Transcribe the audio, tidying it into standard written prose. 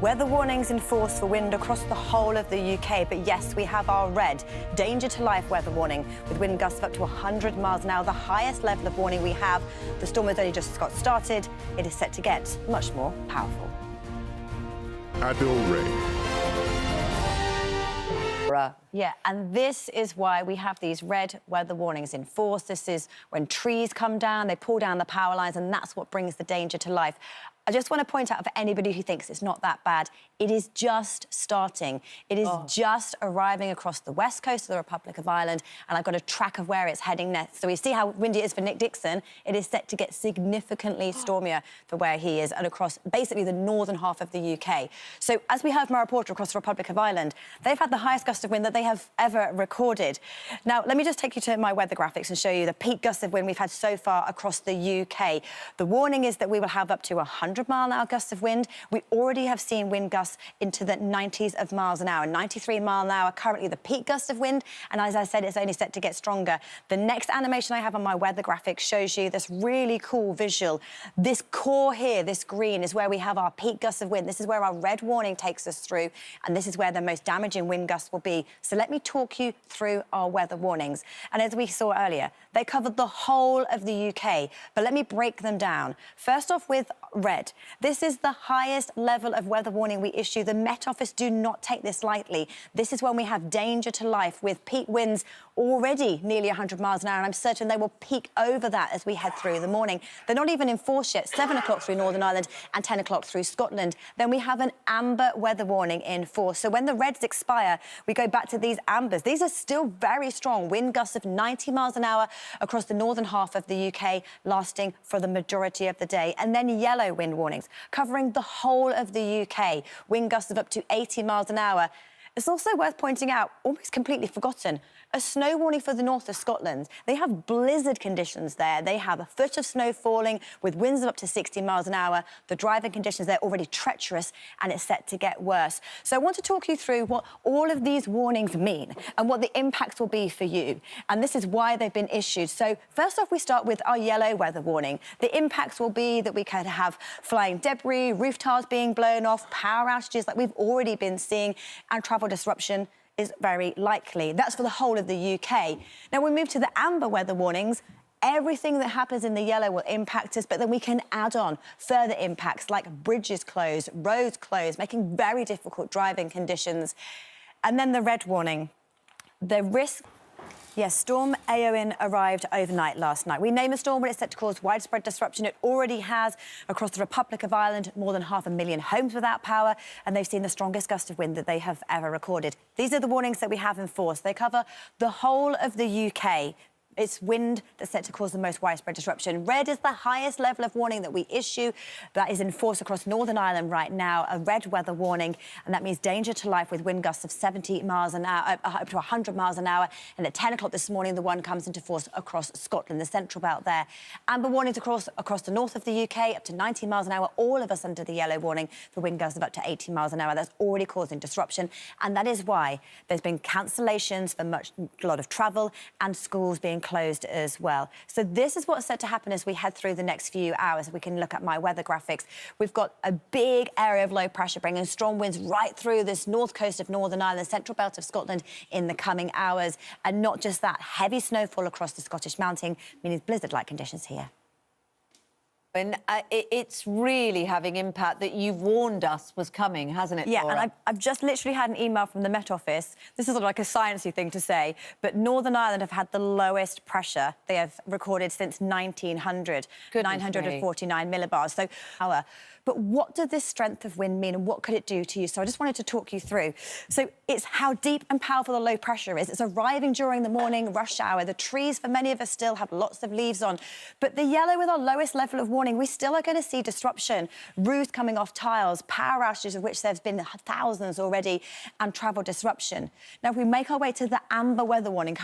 Weather warnings in force for wind across the whole of the UK, but yes, we have our red, danger to life weather warning with wind gusts of up to 100 miles an hour, the highest level of warning we have. The storm has only just got started. It is set to get much more powerful. Adil Ray. Yeah, and this is why we have these red weather warnings in force. This is when trees come down, they pull down the power lines, and that's what brings the danger to life. I just want to point out for anybody who thinks it's not that bad, it is just starting. It is just arriving across the west coast of the Republic of Ireland, and I've got a track of where it's heading next. So we see how windy it is for Nick Dixon. It is set to get significantly stormier for where he is and across basically the northern half of the UK. So as we heard from our reporter across the Republic of Ireland, they've had the highest gust of wind that they have ever recorded. Now, let me just take you to my weather graphics and show you the peak gusts of wind we've had so far across the UK. The warning is that we will have up to 100-mile-an-hour gusts of wind. We already have seen wind gusts into the 90s of miles an hour, 93 mile an hour, currently the peak gust of wind. And as I said, it's only set to get stronger. The next animation I have on my weather graphics shows you this really cool visual. This core here, this green, is where we have our peak gusts of wind. This is where our red warning takes us through, and this is where the most damaging wind gusts will be. So let me talk you through our weather warnings. And as we saw earlier, they covered the whole of the UK, but let me break them down. First off with red. This is the highest level of weather warning we issue. The Met Office do not take this lightly. This is when we have danger to life with peak winds already nearly 100 miles an hour, and I'm certain they will peak over that as we head through the morning. They're not even in force yet, 7 o'clock through Northern Ireland and 10 o'clock through Scotland. Then we have an amber weather warning in force. So when the reds expire, we go back to these ambers. These are still very strong. Wind gusts of 90 miles an hour across the northern half of the UK, lasting for the majority of the day. And then yellow wind warnings, covering the whole of the UK. Wind gusts of up to 80 miles an hour. It's also worth pointing out, almost completely forgotten, a snow warning for the north of Scotland. They have blizzard conditions there. They have a foot of snow falling with winds of up to 60 miles an hour. The driving conditions there are already treacherous, and it's set to get worse. So I want to talk you through what all of these warnings mean and what the impacts will be for you. And this is why they've been issued. So first off, we start with our yellow weather warning. The impacts will be that we could have flying debris, roof tiles being blown off, power outages like we've already been seeing, and travel disruption is very likely. That's for the whole of the UK. Now, we move to the amber weather warnings. Everything that happens in the yellow will impact us, but then we can add on further impacts like bridges closed, roads closed, making very difficult driving conditions. And then the red warning. The risk... Yes, Storm Éowyn arrived overnight last night. We name a storm when it's set to cause widespread disruption. It already has across the Republic of Ireland, more than 500,000 homes without power, and they've seen the strongest gust of wind that they have ever recorded. These are the warnings that we have in force. They cover the whole of the UK. It's wind that's set to cause the most widespread disruption. Red is the highest level of warning that we issue. That is in force across Northern Ireland right now, a red weather warning, and that means danger to life with wind gusts of 70 miles an hour, up to 100 miles an hour. And at 10 o'clock this morning, the one comes into force across Scotland, the central belt there. Amber warnings across the north of the UK, up to 90 miles an hour, all of us under the yellow warning for wind gusts of up to 80 miles an hour. That's already causing disruption, and that is why there's been cancellations for a lot of travel and schools being closed as well. So this is what's set to happen as we head through the next few hours. We can look at my weather graphics. We've got a big area of low pressure bringing strong winds right through this north coast of Northern Ireland, central belt of Scotland in the coming hours. And not just that, heavy snowfall across the Scottish mountain, meaning blizzard-like conditions here. And it's really having impact that you've warned us was coming, hasn't it, Yeah, Laura? and I've just literally had an email from the Met Office. This is sort of like a sciencey thing to say, but Northern Ireland have had the lowest pressure they have recorded since 1900, 949 millibars. So, but what does this strength of wind mean, and what could it do to you? So I just wanted to talk you through. So it's how deep and powerful the low pressure is. It's arriving during the morning rush hour. The trees, for many of us, still have lots of leaves on. But the yellow with our lowest level of warning, we still are going to see disruption, roofs coming off tiles, power outages, of which there's been thousands already, and travel disruption. Now, if we make our way to the amber weather warning,